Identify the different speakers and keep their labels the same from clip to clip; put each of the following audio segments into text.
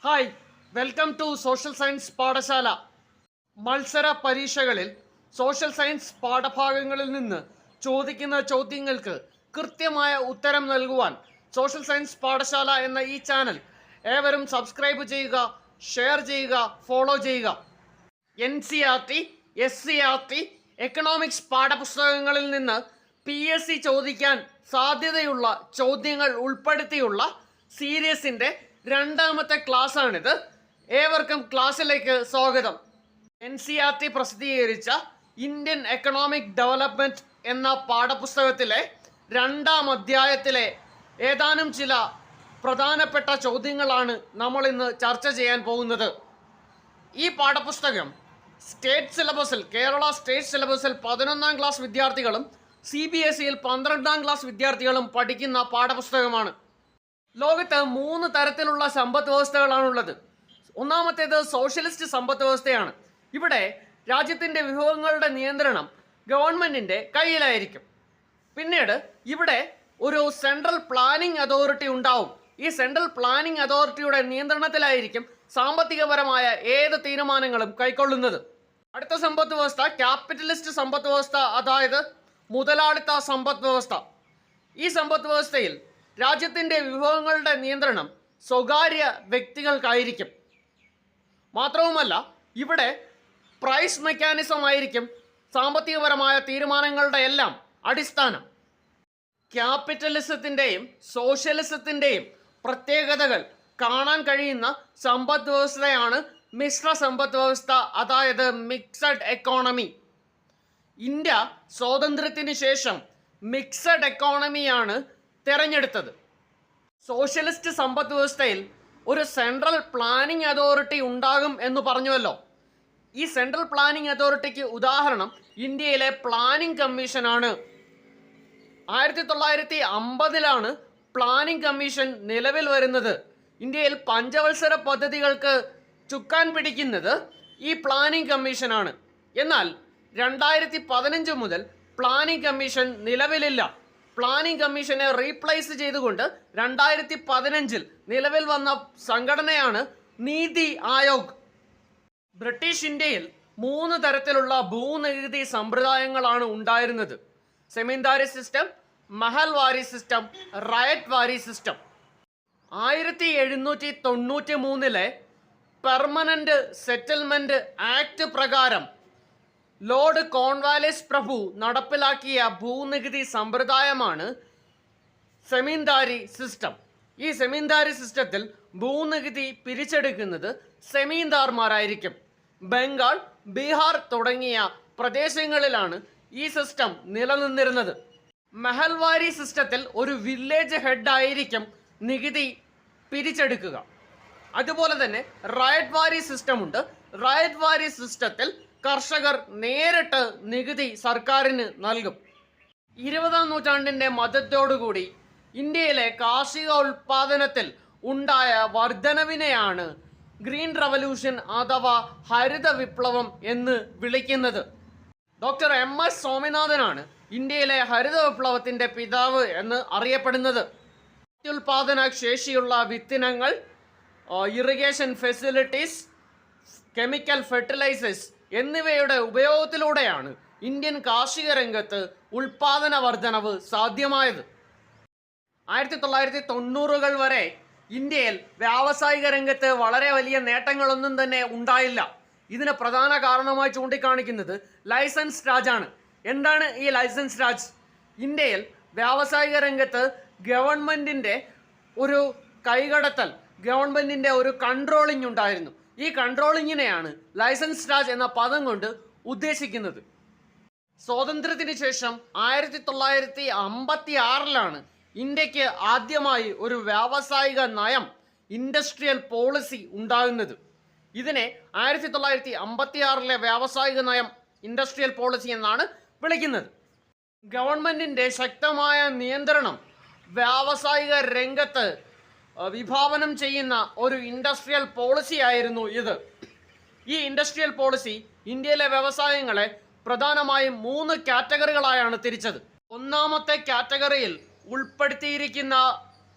Speaker 1: Hi, welcome to social science Pathshala. മത്സര പരീക്ഷകളിൽ social science പാഠഭാഗങ്ങളിൽ നിന്ന് ചോദിക്കുന്ന ചോദ്യങ്ങൾക്ക് കൃത്യമായ ഉത്തരം നൽകുവാൻ സോഷ്യൽ സയൻസ് പാഠശാല എന്ന ഈ ചാനൽ ഏവരും സബ്സ്ക്രൈബ് ചെയ്യുക, ഷെയർ ചെയ്യുക, ഫോളോ ചെയ്യുക. NCERT, SCERT, എക്കണോമിക്സ് പാഠപുസ്തകങ്ങളിൽ നിന്ന് PSC ചോദിക്കാൻ സാധ്യതയുള്ള ചോദ്യങ്ങൾ ഉൾപ്പെടുത്തിയുള്ള സീരീസിൻ്റെ രണ്ടാമത്തെ ക്ലാസ്സാണിത്. ഏവർക്കും ക്ലാസ്സിലേക്ക് സ്വാഗതം. NCERT പ്രസിദ്ധീകരിച്ച ഇന്ത്യൻ എക്കണോമിക് ഡെവലപ്മെൻറ്റ് എന്ന പാഠപുസ്തകത്തിലെ രണ്ടാം അധ്യായത്തിലെ ഏതാനും ചില പ്രധാനപ്പെട്ട ചോദ്യങ്ങളാണ് നമ്മൾ ഇന്ന് ചർച്ച ചെയ്യാൻ പോകുന്നത്. ഈ പാഠപുസ്തകം സ്റ്റേറ്റ് സിലബസിൽ, കേരള സ്റ്റേറ്റ് സിലബസിൽ 11ാം ക്ലാസ് വിദ്യാർത്ഥികളും CBSEയിൽ 12ാം ക്ലാസ് വിദ്യാർത്ഥികളും പഠിക്കുന്ന പാഠപുസ്തകമാണ്. ലോകത്ത് 3 തരത്തിലുള്ള സമ്പദ് വ്യവസ്ഥകളാണുള്ളത്. ഒന്നാമത്തേത് സോഷ്യലിസ്റ്റ് സമ്പദ് വ്യവസ്ഥയാണ്. ഇവിടെ രാജ്യത്തിൻ്റെ വിഭവങ്ങളുടെ നിയന്ത്രണം ഗവൺമെൻറ്റിൻ്റെ കയ്യിലായിരിക്കും. പിന്നീട് ഇവിടെ ഒരു സെൻട്രൽ പ്ലാനിംഗ് അതോറിറ്റി ഉണ്ടാവും. ഈ സെൻട്രൽ പ്ലാനിംഗ് അതോറിറ്റിയുടെ നിയന്ത്രണത്തിലായിരിക്കും സാമ്പത്തികപരമായ ഏത് തീരുമാനങ്ങളും കൈക്കൊള്ളുന്നത്. അടുത്ത സമ്പദ് വ്യവസ്ഥ ക്യാപിറ്റലിസ്റ്റ് സമ്പദ് വ്യവസ്ഥ, അതായത് മുതലാളിത്ത സമ്പദ് വ്യവസ്ഥ. ഈ സമ്പദ് വ്യവസ്ഥയിൽ രാജ്യത്തിൻ്റെ വിഭവങ്ങളുടെ നിയന്ത്രണം സ്വകാര്യ വ്യക്തികൾക്കായിരിക്കും. മാത്രവുമല്ല, ഇവിടെ പ്രൈസ് മെക്കാനിസം ആയിരിക്കും സാമ്പത്തികപരമായ തീരുമാനങ്ങളുടെ എല്ലാം അടിസ്ഥാനം. ക്യാപിറ്റലിസത്തിൻ്റെയും സോഷ്യലിസത്തിൻ്റെയും പ്രത്യേകതകൾ കാണാൻ കഴിയുന്ന സമ്പദ് വ്യവസ്ഥയാണ് മിശ്ര സമ്പദ് വ്യവസ്ഥ, അതായത് മിക്സഡ് എക്കോണമി. ഇന്ത്യ സ്വാതന്ത്ര്യത്തിന് ശേഷം മിക്സഡ് എക്കോണമിയാണ് തിരഞ്ഞെടുത്തത്. സോഷ്യലിസ്റ്റ് സമ്പദ് വ്യവസ്ഥയിൽ ഒരു സെൻട്രൽ പ്ലാനിംഗ് അതോറിറ്റി ഉണ്ടാകും എന്ന് പറഞ്ഞുവല്ലോ. ഈ സെൻട്രൽ പ്ലാനിംഗ് അതോറിറ്റിക്ക് ഉദാഹരണം ഇന്ത്യയിലെ പ്ലാനിംഗ് കമ്മീഷനാണ്. 1950 പ്ലാനിംഗ് കമ്മീഷൻ നിലവിൽ വരുന്നത്. ഇന്ത്യയിൽ പഞ്ചവത്സര പദ്ധതികൾക്ക് ചുക്കാൻ പിടിക്കുന്നത് ഈ പ്ലാനിംഗ് കമ്മീഷനാണ്. എന്നാൽ 2015 മുതൽ പ്ലാനിംഗ് കമ്മീഷൻ നിലവിലില്ല. പ്ലാനിംഗ് കമ്മീഷനെ റീപ്ലേസ് ചെയ്തുകൊണ്ട് 2015 നിലവിൽ വന്ന സംഘടനയാണ് നീതി ആയോഗ്. ബ്രിട്ടീഷ് ഇന്ത്യയിൽ 3 തരത്തിലുള്ള ഭൂനികുതി സമ്പ്രദായങ്ങളാണ് ഉണ്ടായിരുന്നത്: സെമീന്ദാരി സിസ്റ്റം, മഹൽവാരി സിസ്റ്റം, റയറ്റ് വാരി സിസ്റ്റം. 1793 പെർമനന്റ് സെറ്റിൽമെന്റ് ആക്ട് പ്രകാരം ലോർഡ് കോൺവാലിസ് പ്രഭു നടപ്പിലാക്കിയ ഭൂനികുതി സമ്പ്രദായമാണ് സെമീന്ദാരി സിസ്റ്റം. ഈ സെമീന്ദാരി സിസ്റ്റത്തിൽ ഭൂനികുതി പിരിച്ചെടുക്കുന്നത് സെമീന്ദാർമാരായിരിക്കും. ബംഗാൾ, ബീഹാർ തുടങ്ങിയ പ്രദേശങ്ങളിലാണ് ഈ സിസ്റ്റം നിലനിന്നിരുന്നത്. മഹൽവാരി സിസ്റ്റത്തിൽ ഒരു വില്ലേജ് ഹെഡ് ആയിരിക്കും നികുതി പിരിച്ചെടുക്കുക. അതുപോലെ തന്നെ റയറ്റ് വാരി സിസ്റ്റമുണ്ട്. റയറ്റ് വാരി സിസ്റ്റത്തിൽ കർഷകർ നേരിട്ട് നികുതി സർക്കാരിന് നൽകും. 20ാം നൂറ്റാണ്ടിൻ്റെ മധ്യത്തോടുകൂടി ഇന്ത്യയിലെ കാർഷിക ഉൽപാദനത്തിൽ ഉണ്ടായ വർധനവിനെയാണ് ഗ്രീൻ റവല്യൂഷൻ അഥവാ ഹരിത വിപ്ലവം എന്ന് വിളിക്കുന്നത്. ഡോക്ടർ MS സ്വാമിനാഥനാണ് ഇന്ത്യയിലെ ഹരിത വിപ്ലവത്തിൻ്റെ പിതാവ് എന്ന് അറിയപ്പെടുന്നത്. അത്യുൽപാദന ശേഷിയുള്ള വിത്തിനങ്ങൾ, ഇറിഗേഷൻ ഫെസിലിറ്റീസ്, കെമിക്കൽ ഫെർട്ടിലൈസേഴ്സ് എന്നിവയുടെ ഉപയോഗത്തിലൂടെയാണ് ഇന്ത്യൻ കാർഷിക രംഗത്ത് ഉൽപാദന വർധനവ് സാധ്യമായത്. 1990 വരെ ഇന്ത്യയിൽ വ്യാവസായിക രംഗത്ത് വളരെ വലിയ നേട്ടങ്ങളൊന്നും തന്നെ ഉണ്ടായില്ല. ഇതിന് പ്രധാന കാരണമായി ചൂണ്ടിക്കാണിക്കുന്നത് ലൈസൻസ് രാജാണ്. എന്താണ് ഈ ലൈസൻസ് രാജ്? ഇന്ത്യയിൽ വ്യാവസായിക രംഗത്ത് ഗവൺമെൻറ്റിൻ്റെ ഒരു കൈകടത്തൽ, ഗവൺമെൻറ്റിൻ്റെ ഒരു കൺട്രോളിംഗ് ഉണ്ടായിരുന്നു. ഈ കൺട്രോളിങ്ങിനെയാണ് ലൈസൻസ് രാജ് എന്ന പദം കൊണ്ട് ഉദ്ദേശിക്കുന്നത്. സ്വാതന്ത്ര്യത്തിന് ശേഷം 1956 ഇന്ത്യക്ക് ആദ്യമായി ഒരു വ്യാവസായിക നയം, ഇൻഡസ്ട്രിയൽ പോളിസി ഉണ്ടാകുന്നത്. ഇതിനെ 1956 വ്യാവസായിക നയം, ഇൻഡസ്ട്രിയൽ പോളിസി എന്നാണ് വിളിക്കുന്നത്. ഗവൺമെൻറ്റിൻ്റെ ശക്തമായ നിയന്ത്രണം വ്യാവസായിക രംഗത്ത് വിഭാവനം ചെയ്യുന്ന ഒരു ഇൻഡസ്ട്രിയൽ പോളിസി ആയിരുന്നു ഇത്. ഈ ഇൻഡസ്ട്രിയൽ പോളിസി ഇന്ത്യയിലെ വ്യവസായങ്ങളെ പ്രധാനമായും 3 കാറ്റഗറികളായാണ് തിരിച്ചത്. ഒന്നാമത്തെ കാറ്റഗറിയിൽ ഉൾപ്പെടുത്തിയിരിക്കുന്ന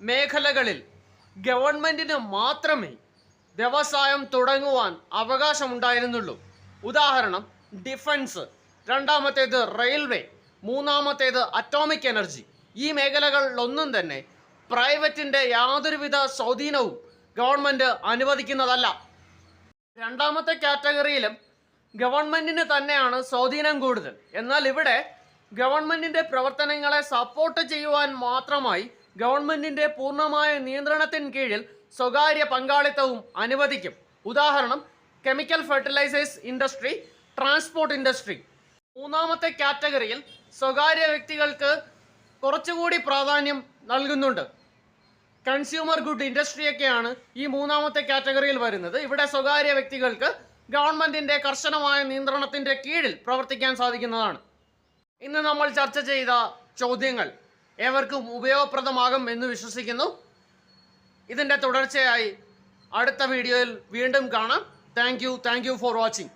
Speaker 1: മേഖലകളിൽ ഗവൺമെൻറ്റിന് മാത്രമേ വ്യവസായം തുടങ്ങുവാൻ അവകാശമുണ്ടായിരുന്നുള്ളൂ. ഉദാഹരണം ഡിഫൻസ്, രണ്ടാമത്തേത് റെയിൽവേ, മൂന്നാമത്തേത് അറ്റോമിക് എനർജി. ഈ മേഖലകളിലൊന്നും തന്നെ പ്രൈവറ്റിൻ്റെ യാതൊരുവിധ സ്വാധീനവും ഗവൺമെൻറ് അനുവദിക്കുന്നതല്ല. രണ്ടാമത്തെ കാറ്റഗറിയിലും ഗവൺമെൻറ്റിന് തന്നെയാണ് സ്വാധീനം കൂടുതൽ. എന്നാൽ ഇവിടെ ഗവൺമെൻറ്റിൻ്റെ പ്രവർത്തനങ്ങളെ സപ്പോർട്ട് ചെയ്യുവാൻ മാത്രമായി ഗവൺമെൻറ്റിൻ്റെ പൂർണ്ണമായ നിയന്ത്രണത്തിന് കീഴിൽ സ്വകാര്യ പങ്കാളിത്തവും അനുവദിക്കും. ഉദാഹരണം chemical fertilisers industry, transport industry. മൂന്നാമത്തെ കാറ്റഗറിയിൽ സ്വകാര്യ വ്യക്തികൾക്ക് കുറച്ചുകൂടി പ്രാധാന്യം നൽകുന്നുണ്ട്. കൺസ്യൂമർ ഗുഡ് ഇൻഡസ്ട്രിയൊക്കെയാണ് ഈ മൂന്നാമത്തെ കാറ്റഗറിയിൽ വരുന്നത്. ഇവിടെ സ്വകാര്യ വ്യക്തികൾക്ക് ഗവൺമെൻറ്റിൻ്റെ കർശനമായ നിയന്ത്രണത്തിൻ്റെ കീഴിൽ പ്രവർത്തിക്കാൻ സാധിക്കുന്നതാണ്. ഇന്ന് നമ്മൾ ചർച്ച ചെയ്ത ചോദ്യങ്ങൾ ഏവർക്കും ഉപയോഗപ്രദമാകും എന്ന് വിശ്വസിക്കുന്നു. ഇതിൻ്റെ തുടർച്ചയായി അടുത്ത വീഡിയോയിൽ വീണ്ടും കാണാം. Thank you for watching.